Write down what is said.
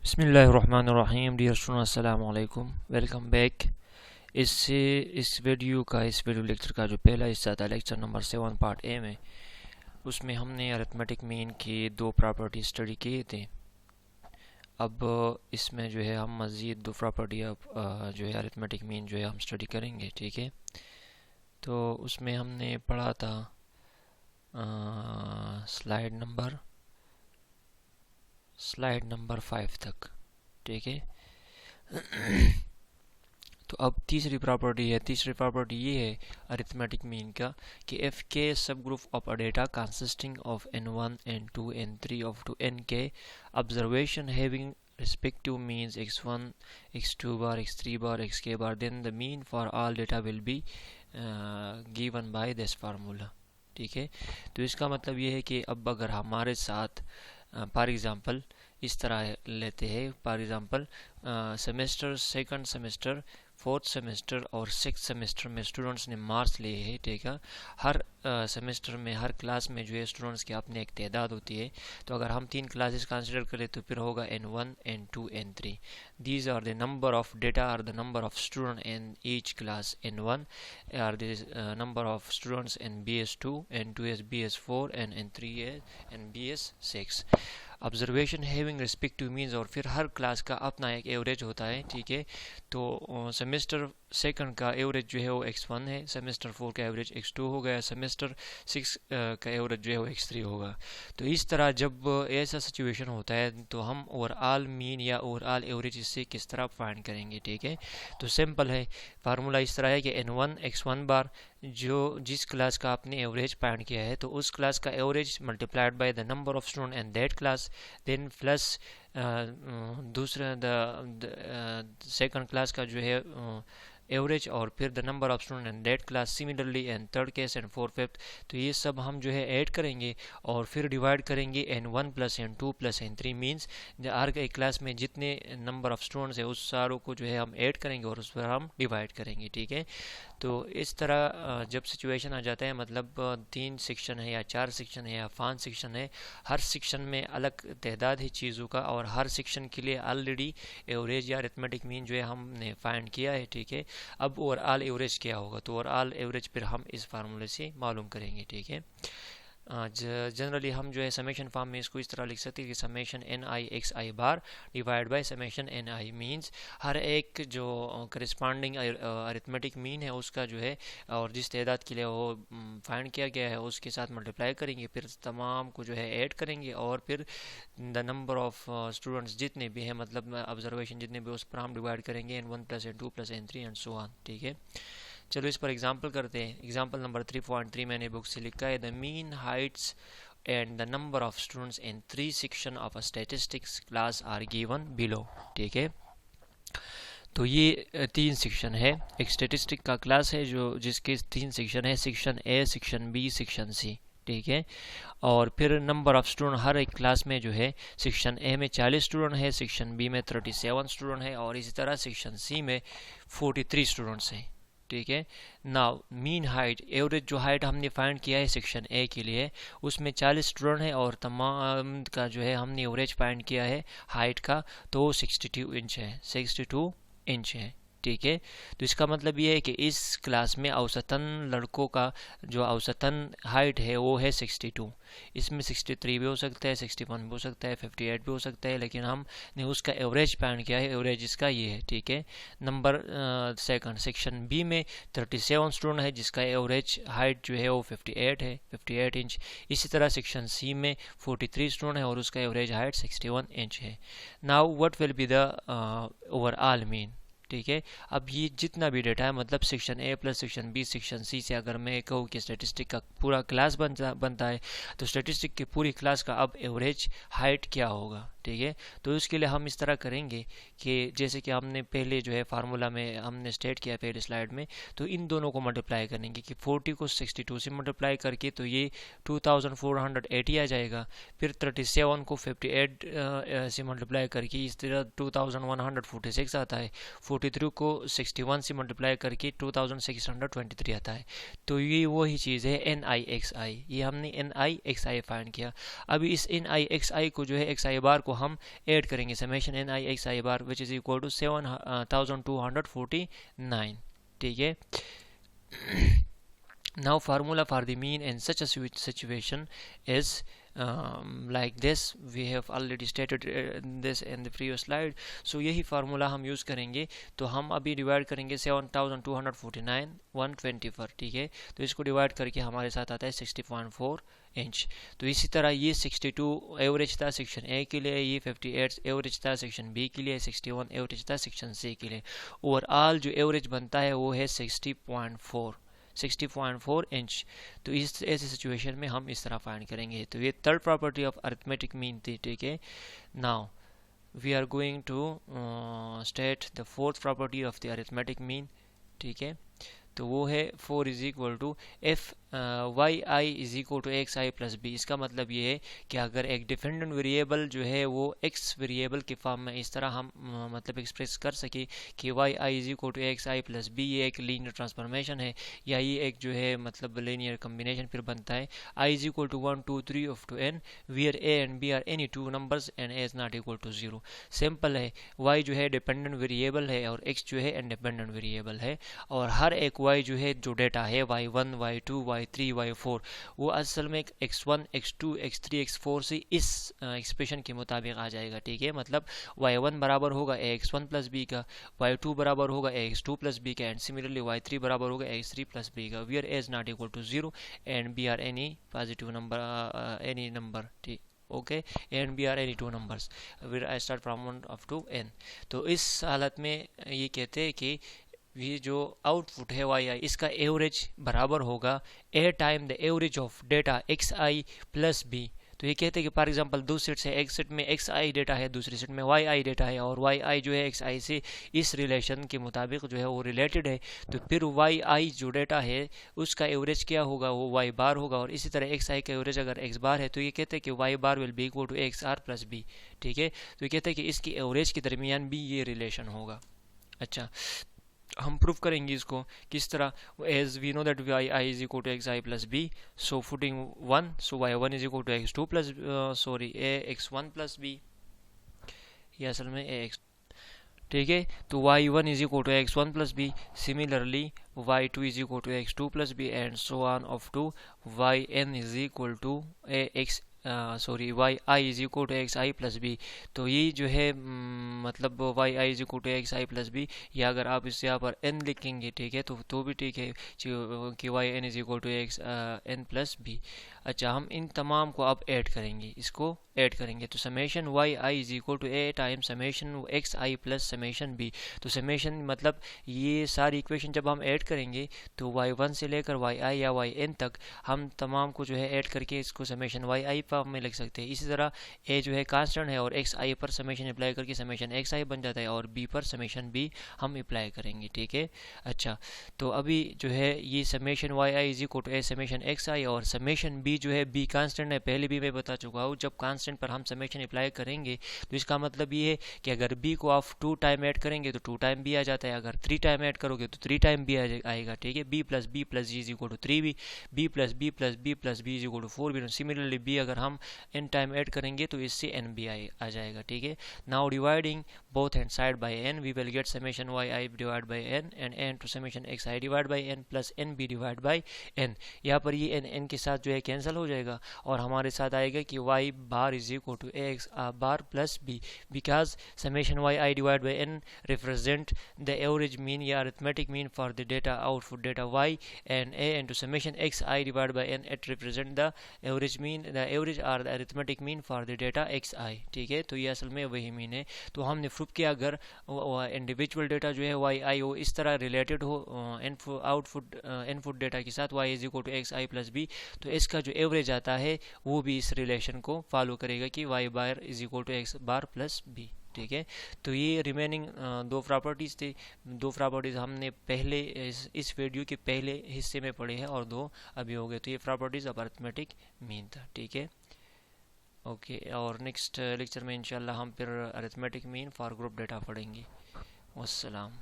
बिस्मिल्लाहिर्रहमानिर्रहीम। Dear student, अस्सलाम वालेकुम, वेलकम बैक। इस वीडियो लेक्चर का जो पहला हिस्सा था, लेक्चर नंबर 7 पार्ट ए में, उसमें हमने अरिथमेटिक मीन की दो प्रॉपर्टी स्टडी किए थे। अब इसमें जो है हम मज़ीद दो प्रॉपर्टी जो है अरिथमेटिक मीन जो है हम स्टडी करेंगे। ठीक है, तो उसमें हमने पढ़ा था स्लाइड नंबर 5 तक। ठीक है, तो अब तीसरी प्रॉपर्टी ये है अरिथमेटिक मीन का कि if k subgroup of a data consisting of n1 n2 n3 of to n k observation having respective means x1 x2 bar x3 bar xk bar, then the mean for all data will be given by this formula। ठीक है, तो इसका मतलब ये है कि अब अगर हमारे साथ फॉर एग्ज़ाम्पल इस तरह लेते हैं, for example semester, second semester, fourth semester और सिक्स सेमेस्टर में स्टूडेंट्स ने मार्क्स लिए हैं। ठीक है, हर सेमेस्टर में हर क्लास में जो है स्टूडेंट्स की अपनी एक तादाद होती है। तो अगर हम 3 क्लासेस कंसिडर करें तो फिर होगा n1 n2 n3। These are the number of data are the number of student in each class. n1 are the number of students in bs2, n2 is bs4 and n3 is bs6। Observation having respective means, और फिर हर class का अपना एक average होता है। ठीक है, तो सेमेस्टर सेकंड का एवरेज जो है वो x1 है, सेमेस्टर 4 का एवरेज x2 हो गया, सेमेस्टर 6 का एवरेज जो है वो x3 होगा। तो इस तरह जब ऐसा सिचुएशन होता है तो हम ओवरऑल मीन या ओवरऑल एवरेज इससे किस तरह फाइंड करेंगे। ठीक है, तो सिंपल है, फार्मूला इस तरह है कि n1 x1 बार जो जिस क्लास का आपने एवरेज फाइंड किया है तो उस क्लास का average multiplied by the number of student and that class, then plus दूसरा द सेकंड क्लास का जो है एवरेज और फिर the number of student and that class, similarly and third case and fourth fifth. तो ये सब हम जो है ऐड करेंगे और फिर डिवाइड करेंगे n1 plus n2 plus n3 means हर एक क्लास में जितने नंबर ऑफ स्टूडेंट्स है उस सारों को जो है हम ऐड करेंगे और उस पर हम डिवाइड करेंगे। ठीक है, तो इस तरह जब सिचुएशन आ जाता है, मतलब 3 सेक्शन है या 4 सेक्शन है या 5 सेक्शन है, हर सेक्शन में अलग तादाद है चीज़ों का और हर सेक्शन के लिए ऑलरेडी एवरेज या अरिथमेटिक मीन जो है हमने फाइंड किया है। ठीक है, अब ओवरऑल एवरेज क्या होगा, तो ओवरऑल एवरेज फिर हम इस फार्मूले से मालूम करेंगे। ठीक है, जनरली हम जो है समेशन फॉर्म में इसको इस तरह लिख सकते हैं कि summation N I x I bar divide by summation N i, means हर एक जो करस्पॉन्डिंग अरिथमेटिक मीन है उसका जो है और जिस तादाद के लिए वो फाइंड किया गया है उसके साथ मल्टीप्लाई करेंगे, फिर तमाम को जो है ऐड करेंगे और फिर द नंबर ऑफ स्टूडेंट्स जितने भी हैं, मतलब ऑब्जर्वेशन जितने भी, उस पर हम डिवाइड करेंगे n1 plus n2 plus n3 and so on. ठीक है, चलो इस पर एग्जांपल करते हैं। एग्जांपल नंबर 3.3 मैंने बुक से लिखा है, the mean heights and the number of students in 3 section of a statistics class are given below. ठीक है, तो ये 3 सेक्शन है, एक स्टैटिस्टिक का क्लास है जो जिसके 3 सेक्शन है, section A, section B, section C. ठीक है, और फिर नंबर ऑफ स्टूडेंट हर एक क्लास में जो है सेक्शन ए में 40 स्टूडेंट है, सेक्शन बी में 37 स्टूडेंट है और इसी तरह सेक्शन सी में 43 स्टूडेंट्स हैं। ठीक है, नाउ मीन हाइट, एवरेज जो हाइट हमने फाइंड किया है सेक्शन ए के लिए उसमें 40 स्टूडेंट है और तमाम का जो है हमने एवरेज फाइंड किया है हाइट का, तो 62 इंच है, 62 इंच है। ठीक है, तो इसका मतलब ये है कि इस क्लास में औसतन लड़कों का जो औसतन हाइट है वो है 62। इसमें 63 भी हो सकता है, 61 भी हो सकता है, 58 भी हो सकता है, लेकिन हमने उसका एवरेज फाइंड किया है, एवरेज इसका ये है। ठीक है, नंबर सेकंड सेक्शन बी में 37 स्टूडेंट है जिसका एवरेज हाइट जो है वो 58 है, 58 इंच। इसी तरह सेक्शन सी में 43 स्टूडेंट है और उसका एवरेज हाइट 61 इंच है। Now what will be the overall mean. ठीक है, अब ये जितना भी डेटा है, मतलब section A plus section B section C से अगर मैं कहूँ कि स्टैटिस्टिक का पूरा क्लास बनता है तो स्टैटिस्टिक की पूरी क्लास का अब एवरेज हाइट क्या होगा। ठीक है, तो इसके लिए हम इस तरह करेंगे कि जैसे कि हमने पहले जो है फार्मूला में हमने स्टेट किया पहले स्लाइड में, तो इन दोनों को मल्टीप्लाई करेंगे कि 40 को 62 से मल्टीप्लाई करके तो ये 2480 आ जाएगा, फिर 37 को 58 से मल्टीप्लाई करके इस तरह 2146 आता है, 43 को 61 से मल्टीप्लाई करके 2623 आता है। तो ये वही चीज़ है NIXI, ये हमने NIXI फाइंड किया। अभी इस NIXI को जो है XI बार को हम ऐड करेंगे summation N I x I bar which is equal to 7249, ठीक है। Now formula for the mean in such a situation is like this. We have already stated this in the previous slide. So यही formula हम use करेंगे। तो हम अभी divide करेंगे 7249 120 पर, ठीक है। तो इसको डिवाइड करके हमारे साथ आता है 60.4 इंच। तो इसी तरह ये 62 एवरेज था सेक्शन ए के लिए, ये 58 एवरेज था सेक्शन बी के लिए, 61 एवरेज था सेक्शन सी के लिए। ओवरऑल जो एवरेज बनता है वो है 60.4 इंच। तो इस ऐसी सिचुएशन में हम इस तरह फाइंड करेंगे। तो ये third property of arithmetic mean थी, ठीक है। Now we are going to state the fourth property of the arithmetic mean, ठीक है। तो वो है 4 is equal to F Y I is equal to X I plus B. इसका मतलब ये है कि अगर एक डिपेंडेंट वेरिएबल जो है वो एक्स वेरिएबल के फॉर्म में इस तरह हम मतलब एक्सप्रेस कर सके कि Y I is equal to X I plus B, ये एक लीनियर ट्रांसफॉर्मेशन है या ये एक जो है मतलब लीनियर कम्बिनेशन फिर बनता है। I is equal to 1 2 3 of to n where a and b are any two numbers and a is not equal to 0। Simple है, वाई जो है डिपेंडेंट वेरिएबल है और एक्स जो है इंडिपेंडेंट वेरिएबल है, और हर एक वाई जो है जो डेटा है y1 y2 y3 y4 वो असल में x1 x2 x3 x4 से इस एक्सप्रेशन के मुताबिक आ जाएगा, ठीक है। मतलब y1 बराबर होगा ax1 प्लस बी का, y2 बराबर होगा ax2 प्लस बी का, एंड सिमिलरली y3 बराबर होगा ax3 प्लस बी का, where a is not equal to 0 and b are any positive number any number, ठीक, okay, and b are any two numbers where I start from 1 up to n। तो इस हालत में ये कहते हैं कि ये जो आउटपुट है वाई आई इसका एवरेज बराबर होगा A time the average of data x I plus B. तो ये कहते हैं कि फॉर एग्जांपल दो सेट्स है, एक सेट में एक्स आई डेटा है, दूसरी सेट में वाई आई डेटा है, और वाई आई जो है एक्स आई से इस रिलेशन के मुताबिक जो है वो रिलेटेड है। तो फिर वाई आई जो डेटा है उसका एवरेज क्या होगा, वो वाई बार होगा, और इसी तरह एक्स आई का एवरेज अगर एक्स बार है तो ये कहते हैं कि Y bar will be equal to X R plus B, ठीक है। तो ये कहते हैं कि इसकी एवरेज के दरमियान भी ये रिलेशन होगा। अच्छा, हम प्रूव करेंगे इसको किस तरह, as we know that Y I is equal to X I plus B, so putting 1, so Y one is equal to X two plus sorry A X one plus B, ये असल में A X, ठीक है। तो Y one is equal to X one plus B, similarly Y two is equal to X two plus B, and so on of to Y N is equal to A X sorry Y I is equal to X I plus B. तो ये जो है मतलब Y I is equal to X I plus B, या अगर आप इससे यहाँ पर एन लिखेंगे, ठीक है, तो भी ठीक है कि Y N is equal to X N plus B. अच्छा, हम इन तमाम को अब ऐड करेंगे, इसको ऐड करेंगे। तो summation Y I is equal to A time summation x I plus summation B. तो समेशन मतलब ये सारी इक्वेशन जब हम ऐड करेंगे तो वाई वन से लेकर वाई आई या वाई एन तक हम तमाम को जो है ऐड करके इसको समेशन वाई आई फॉर्म में लिख सकते हैं। इसी तरह ए जो है कांस्टेंट है और एक्स आई पर समेशन अप्लाई करके समेशन एक्स आई बन जाता है, और बी पर समेशन बी हम अप्लाई करेंगे, ठीक है। अच्छा, तो अभी जो है ये summation Y I is equal to a summation x i, और समेशन बी जो है बी कांस्टेंट है, पहले भी मैं बता चुका हूँ। जब कांस्टेंट पर हम समेशन अप्लाई करेंगे तो इसका मतलब ये है कि अगर बी को आप 2 टाइम ऐड करेंगे तो 2 टाइम बी आ जाता है, अगर 3 टाइम ऐड करोगे तो 3 टाइम बी आएगा, ठीक है। B plus G is equal to 3 B plus B is equal to 4 B. Similarly B अगर हम n टाइम ऐड करेंगे तो इससे एन बी आ जाएगा, ठीक है। Now dividing both hand side by n we will get summation Y I divide by n and n to summation x I divide by n plus N B divide by n। यहाँ पर ये n के साथ जो है cancel हो जाएगा, और हमारे साथ आएगा कि y bar is equal to x bar plus b, because summation Y I divide by n represent the average mean या arithmetic mean for the data output data y, and a into summation x I divide by n it represent the average mean, the average are the arithmetic mean for the data x i, ठीक है। तो ये असल में वही mean है। तो हमने प्रूव किया अगर इंडिविजुअल डेटा जो है वाई आई वो इस तरह रिलेटेड हो आउटपुट इनपुट डेटा के साथ y is equal to X I plus B, तो इसका जो एवरेज आता है वो भी इस रिलेशन को फॉलो करेगा कि y bar is equal to x bar plus B, ठीक है। तो ये रिमेनिंग दो प्रॉपर्टीज़ थी, दो प्रॉपर्टीज़ हमने पहले इस वीडियो के पहले हिस्से में पढ़े हैं और दो अभी हो गए। तो ये प्रॉपर्टीज़ ऑफ अरिथमेटिक मीन था, ठीक है, ओके। और नेक्स्ट लेक्चर में इंशाल्लाह हम फिर arithmetic mean for group data पढ़ेंगे। वस्सलाम।